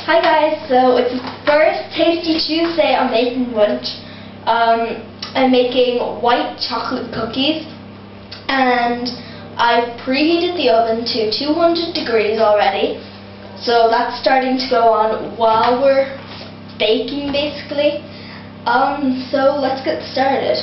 Hi guys, so it's the first Tasty Tuesday on Making Lunch. I'm making white chocolate cookies and I've preheated the oven to 200 degrees already. So that's starting to go on while we're baking basically. So let's get started.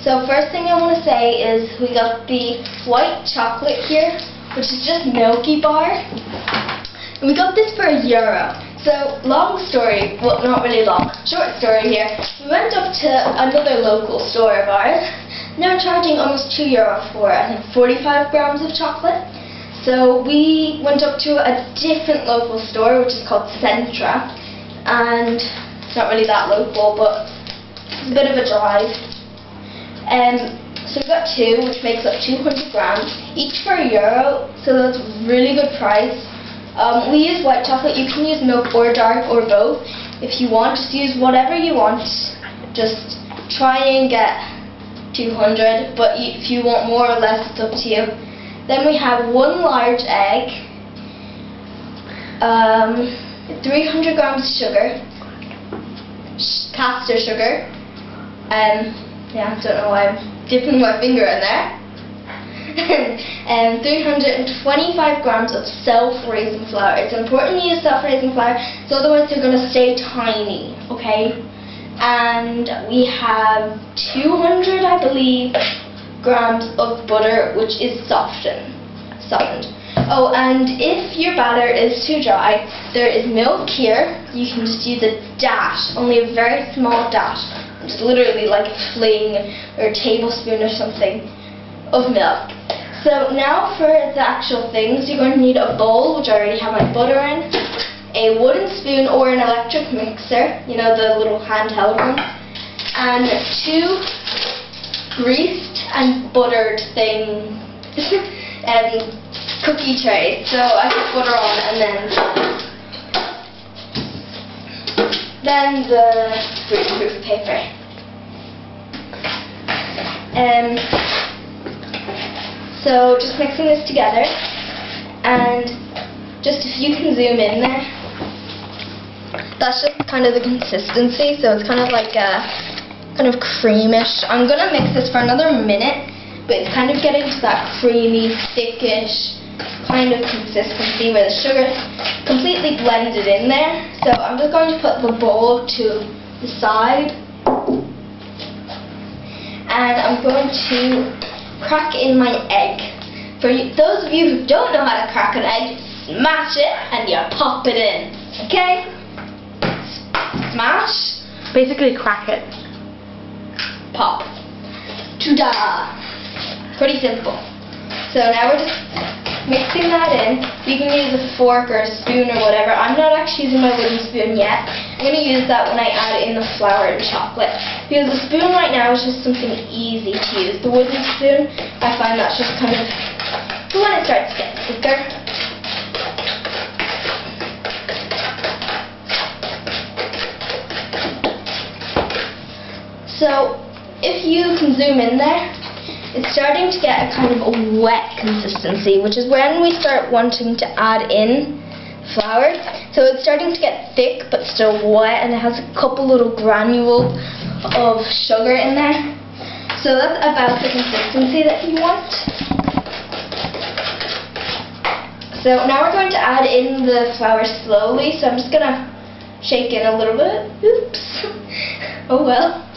So first thing I want to say is we got the white chocolate here, which is just Milky Bar. And we got this for €1. So long story, well not really long, short story here. We went up to another local store of ours. And they were charging almost €2 for I think 45 grams of chocolate. So we went up to a different local store which is called Centra. And it's not really that local, but it's a bit of a drive. So we got two, which makes up 200 grams, each for €1, so that's a really good price. We use white chocolate. You can use milk or dark or both. If you want, just use whatever you want. Just try and get 200, but if you want more or less, it's up to you. Then we have one large egg, 300 grams of sugar, caster sugar, yeah, I don't know why I'm dipping my finger in there. And 325 grams of self-raising flour. It's important to use self-raising flour, so otherwise they're going to stay tiny, okay? And we have 200, I believe, grams of butter, which is softened. Oh, and if your batter is too dry, there is milk here. You can just use a dash, only a very small dash. Just literally like a fling or a tablespoon or something of milk. So now for the actual things, you're going to need a bowl, which I already have my butter in, a wooden spoon or an electric mixer, you know, the little handheld ones, and two greased and buttered cookie trays. So I put butter on and then the greaseproof paper. So just mixing this together, and just if you can zoom in there, that's just kind of the consistency, so it's kind of like a kind of creamish. I'm going to mix this for another minute, but it's kind of getting to that creamy, thickish kind of consistency where the sugar is completely blended in there. So I'm just going to put the bowl to the side, and I'm going to crack in my egg. For those of you who don't know how to crack an egg, smash it and you pop it in. Okay? Smash. Basically crack it. Pop. Ta-da! Pretty simple. So now we're just mixing that in. You can use a fork or a spoon or whatever. I'm not actually using my wooden spoon yet. I'm going to use that when I add in the flour and chocolate. Because the spoon right now is just something easy to use. The wooden spoon, I find that's just kind of when it starts to get thicker. So if you can zoom in there, it's starting to get a kind of a wet consistency, which is when we start wanting to add in flour. So it's starting to get thick but still wet, and it has a couple little granules of sugar in there. So that's about the consistency that you want. So now we're going to add in the flour slowly, so I'm just going to shake in a little bit. Oops. Oh well.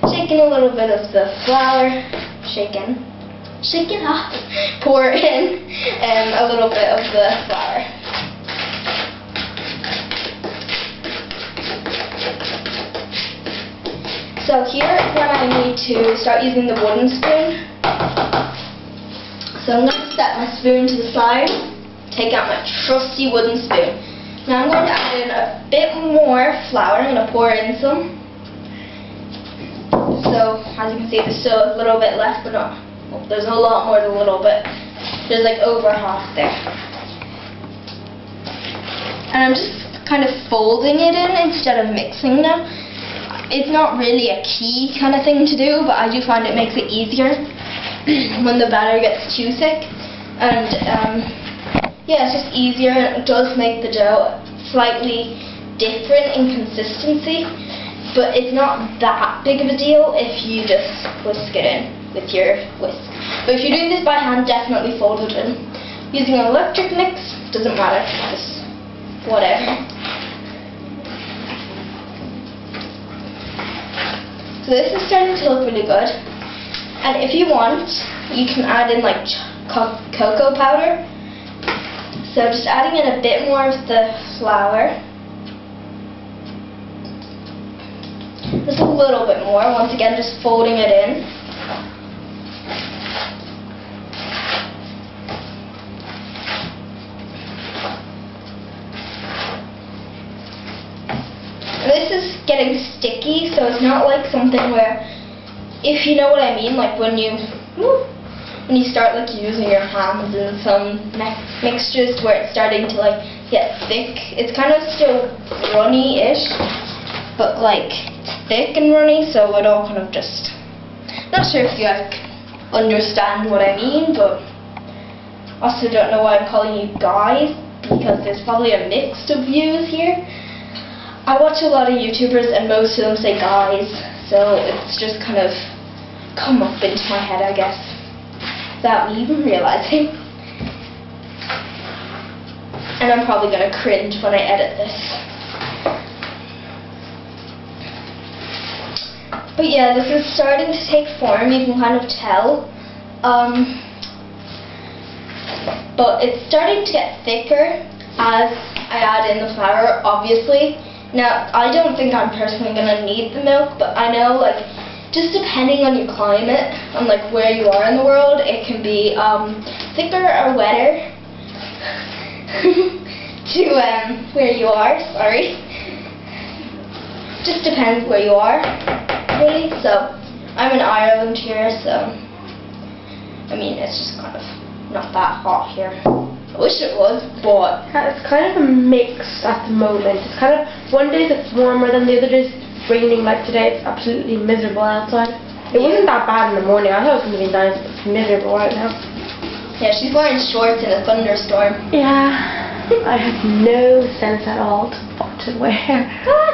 Shake in a little bit of the flour. Shake it up. Pour in a little bit of the flour. So here is when I need to start using the wooden spoon. So I'm going to set my spoon to the side, take out my trusty wooden spoon. Now I'm going to add in a bit more flour. I'm going to pour in some. So as you can see, there's still a little bit left, but not. Well, there's a lot more than a little bit. There's like over half there. And I'm just kind of folding it in instead of mixing them. It's not really a key kind of thing to do, but I do find it makes it easier when the batter gets too thick. And yeah, it's just easier, and it does make the dough slightly different in consistency, but it's not that big of a deal if you just whisk it in with your whisk. But if you're doing this by hand, definitely fold it in. Using an electric mix, doesn't matter, just whatever. So this is starting to look really good. And if you want, you can add in like cocoa powder. So just adding in a bit more of the flour. Just a little bit more. Once again, just folding it in. This is getting sticky, so it's not like something where, if you know what I mean, like when you start like using your hands in some mixtures where it's starting to like get thick. It's kind of still runny-ish, but like it's thick and runny, so it all kind of just, not sure if you like understand what I mean, but also don't know why I'm calling you guys, because there's probably a mix of views here. I watch a lot of YouTubers and most of them say guys, so it's just kind of come up into my head, I guess, without me even realizing. And I'm probably going to cringe when I edit this. But yeah, this is starting to take form, you can kind of tell. But it's starting to get thicker as I add in the flour, obviously. Now, I don't think I'm personally going to need the milk, but I know, like, just depending on your climate and, like, where you are in the world, it can be thicker or wetter to where you are, sorry. Just depends where you are, really. So, I'm in Ireland here, so, I mean, it's just kind of not that hot here. I wish it was, but it's kind of a mix at the moment. It's kind of, one day it's warmer than the other days. It's raining, like today it's absolutely miserable outside. It wasn't that bad in the morning. I thought it was going to be nice, but it's miserable right now. Yeah, she's wearing shorts in a thunderstorm. Yeah, I have no sense at all to what to wear.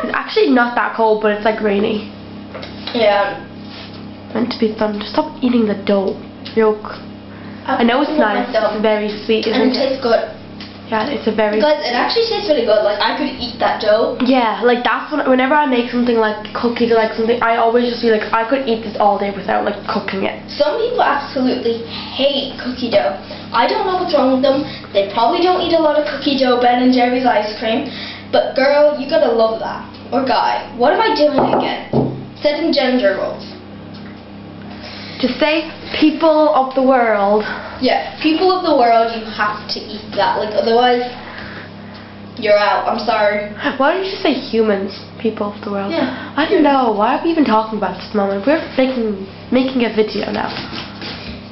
It's actually not that cold, but it's like rainy. Yeah. Meant to be thunder. Stop eating the dough. Yolk. I know it's nice, it's very sweet, isn't it? And it tastes good. Yeah, it's a very... Guys, it actually tastes really good, like I could eat that dough. Yeah, like that's whenever I make something like cookies or like something, I always just feel like I could eat this all day without like cooking it. Some people absolutely hate cookie dough. I don't know what's wrong with them. They probably don't eat a lot of cookie dough, Ben and Jerry's ice cream. But girl, you gotta love that. Or guy, what am I doing again? Setting gender roles. Just say people of the world. Yeah, people of the world, you have to eat that. Like, otherwise, you're out. I'm sorry. Why don't you just say humans, people of the world? Yeah. I don't know. Why are we even talking about this at the moment? We're making a video now.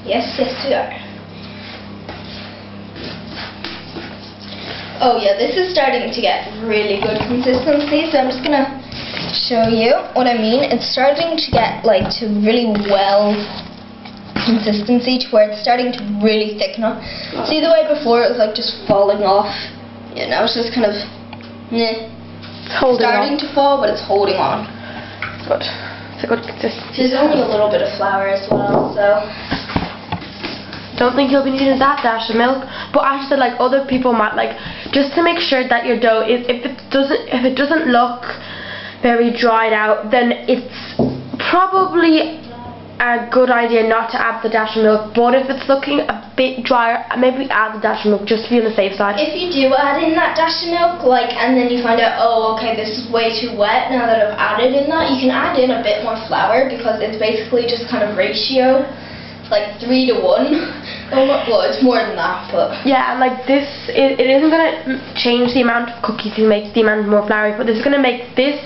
Yes, yes, we are. Oh yeah, this is starting to get really good consistency, so I'm just gonna show you what I mean. It's starting to get like to really well consistency to where it's starting to really thicken up. See the way before it was like just falling off? Yeah, now it's just kind of starting to fall, but it's holding on. Good. It's a good consistency. There's only a little bit of flour as well, so don't think you'll be needing that dash of milk, but I said like other people might like, just to make sure that your dough is, if it doesn't look very dried out, then it's probably a good idea not to add the dash of milk. But if it's looking a bit drier, maybe add the dash of milk just to be on the safe side. If you do add in that dash of milk, like, and then you find out, oh, okay, this is way too wet now that I've added in that, you can add in a bit more flour because it's basically just kind of ratio, like 3 to 1. Well, it's more than that, but yeah, and like this, it isn't gonna change the amount of cookies you make, the amount more flour, but this is gonna make this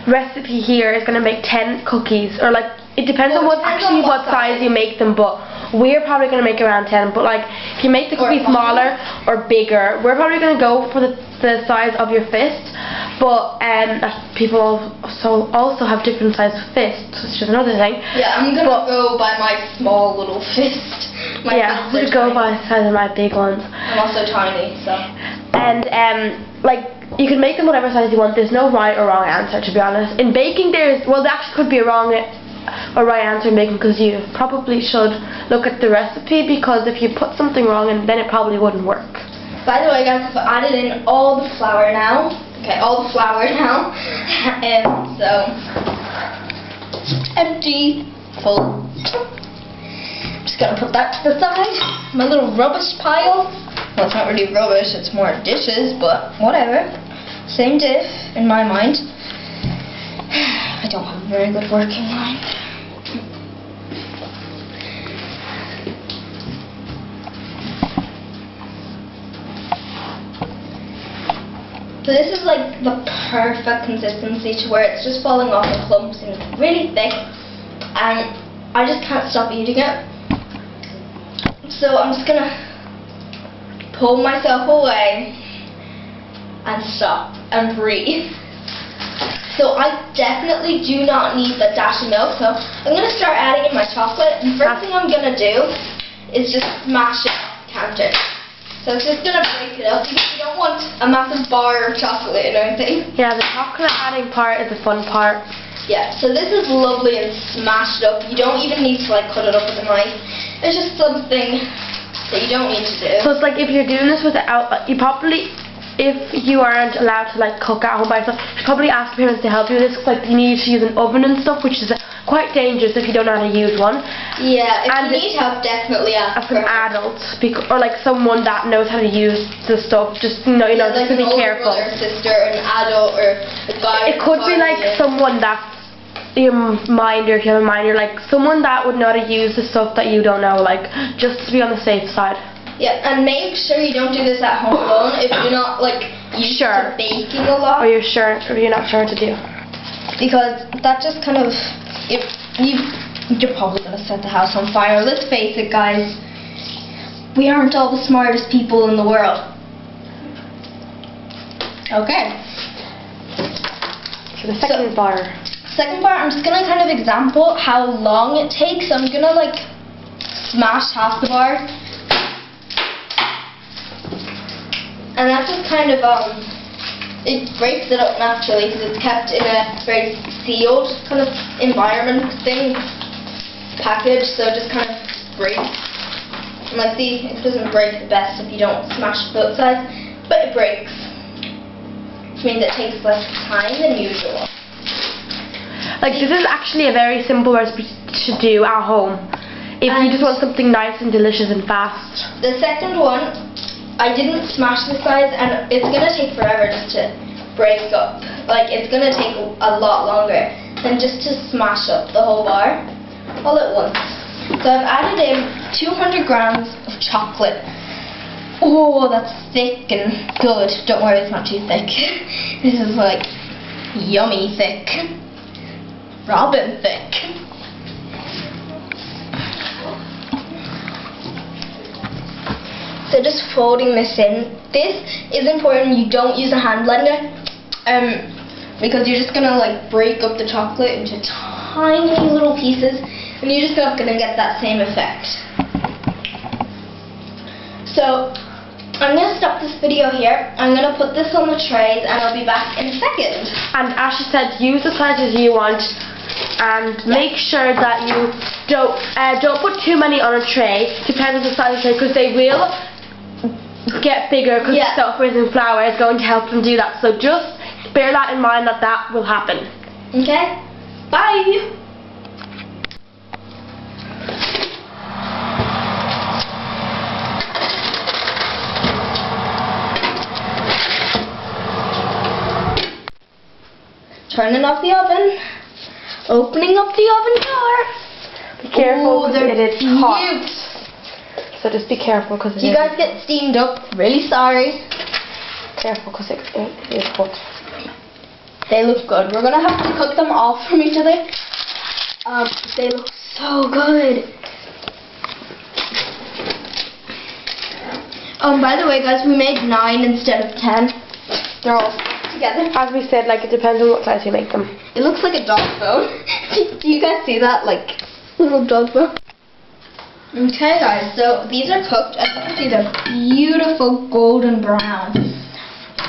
recipe here is gonna make 10 cookies, or like it depends on what size you make them, but we're probably gonna make around 10. But like if you make the cookies smaller or bigger, we're probably gonna go for the size of your fist. But people also have different sized fists, which is another thing. Yeah, I'm gonna go by my small little fist. Yeah, I'm gonna go by the size of my big ones. I'm also tiny, so. And like, you can make them whatever size you want. There's no right or wrong answer, to be honest. In baking, there actually could be a wrong or right answer in baking, because you probably should look at the recipe, because if you put something wrong in, then it probably wouldn't work. By the way, guys, I've added in all the flour now. Okay, all the flour now. So empty, full. Just gonna put that to the side. My little rubbish pile. Well, it's not really rubbish, it's more dishes, but whatever. Same diff in my mind. I don't have a very good working mind. So this is like the perfect consistency to where it's just falling off in clumps and it's really thick, and I just can't stop eating it. So I'm just gonna pull myself away and stop and breathe. So I definitely do not need the dash of milk, so I'm gonna start adding in my chocolate, and first thing I'm gonna do is just smash it off the counter. So it's just gonna break it up, because you don't want a massive bar of chocolate and everything. Yeah, the chocolate adding part is the fun part. Yeah, so this is lovely and smashed up. You don't even need to like cut it up with a knife. It's just something that you don't need to do. So it's like, if you're doing this without, you probably, if you aren't allowed to like cook at home by yourself, you should probably ask parents to help you with this. Like, you need to use an oven and stuff, which is quite dangerous if you don't know how to use one. Yeah, if you need help, definitely ask an adult, or like someone that knows how to use the stuff. Just just like to be careful. Brother, sister, an adult, or a guy. It could be like someone that's your minder, if you have a minder, like someone that would know how to use the stuff that you don't know, like, just to be on the safe side. Yeah, and make sure you don't do this at home alone if you're not like used to baking a lot. Or you're not sure what to do. Because that just kind of, you're probably gonna set the house on fire. Let's face it, guys. We aren't all the smartest people in the world. Okay. So the second bar. Second part, I'm just gonna kind of example how long it takes. So I'm gonna like smash half the bar, and that just kind of it breaks it up naturally, because it's kept in a very sealed kind of environment thing package. So it just kind of breaks. And like, see, it doesn't break the best if you don't smash both sides, but it breaks, which means it takes less time than usual. Like, this is actually a very simple recipe to do at home if you just want something nice and delicious and fast. The second one, I didn't smash the sides, and it's going to take forever just to break up. Like, it's going to take a lot longer than just to smash up the whole bar all at once. So I've added in 200 grams of chocolate. Oh, that's thick and good. Don't worry, it's not too thick. This is like yummy thick. Robin thick. So just folding this in. This is important. You don't use a hand blender, because you're just gonna like break up the chocolate into tiny little pieces, and you're just not gonna get that same effect. So I'm gonna stop this video here. I'm gonna put this on the trays, and I'll be back in a second. And Ashley said, use the sizes you want, and make sure that you don't put too many on a tray. Depends on the size of the tray, because they will get bigger, because the sulfurs and flour is going to help them do that. So just bear that in mind, that will happen. Okay, bye. Turning off the oven. Opening up the oven door. Be careful, because it is hot. Cute. So just be careful, because you guys get steamed up. Really sorry. Careful, because it is hot. They look good. We're gonna have to cut them off from each other. They look so good. By the way, guys, we made 9 instead of 10. They're all together. As we said, like, it depends on what size you make them. It looks like a dog bone. Do you guys see that? Like, little dog bone. Okay, guys, so these are cooked. As you can see, they're beautiful golden brown.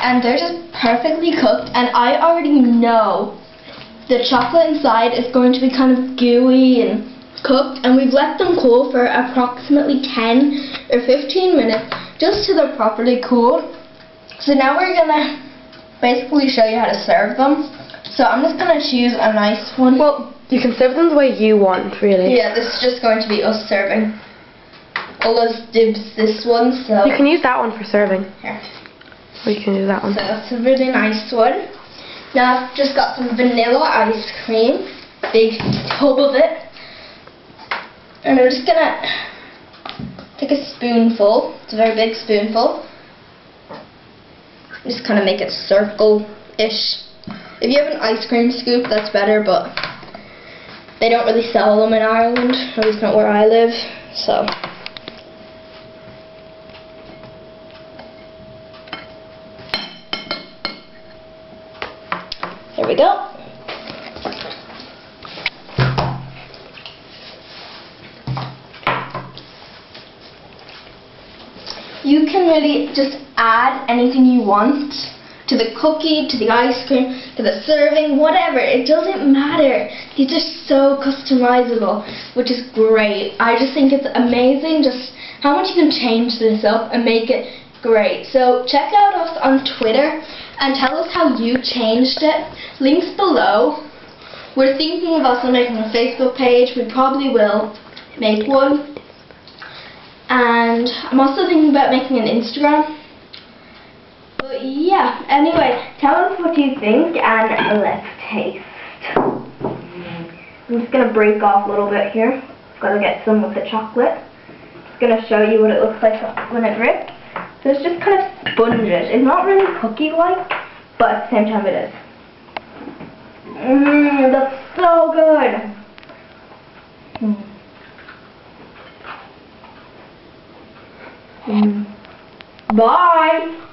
and they're just perfectly cooked, and I already know the chocolate inside is going to be kind of gooey and cooked, and we've let them cool for approximately 10 or 15 minutes just till they're properly cool. So now we're gonna basically show you how to serve them. So I'm just gonna choose a nice one. Well, you can serve them the way you want, really. Yeah, this is just going to be us serving. Ola's dibs this one, so You can use that one for serving. here. Or you can use that one. So that's a really nice one. Now I've just got some vanilla ice cream, big tub of it, and I'm just gonna take a spoonful. It's a very big spoonful. Just kind of make it circle-ish. If you have an ice cream scoop, that's better, but they don't really sell them in Ireland, at least not where I live. So. There we go. You can really just add anything you want to the cookie, to the ice cream, to the serving, whatever. It doesn't matter. These are so customizable, which is great. I just think it's amazing just how much you can change this up and make it great. So check out us on Twitter and tell us how you changed it. Links below. We're thinking of also making a Facebook page. We probably will make one. And I'm also thinking about making an Instagram. But yeah, anyway, tell us what you think and let's taste. I'm just going to break off a little bit here. Gotta get some with the chocolate. Just going to show you what it looks like when it drips. So it's just kind of sponges. It's not really cookie-like, but at the same time it is. That's so good. Bye.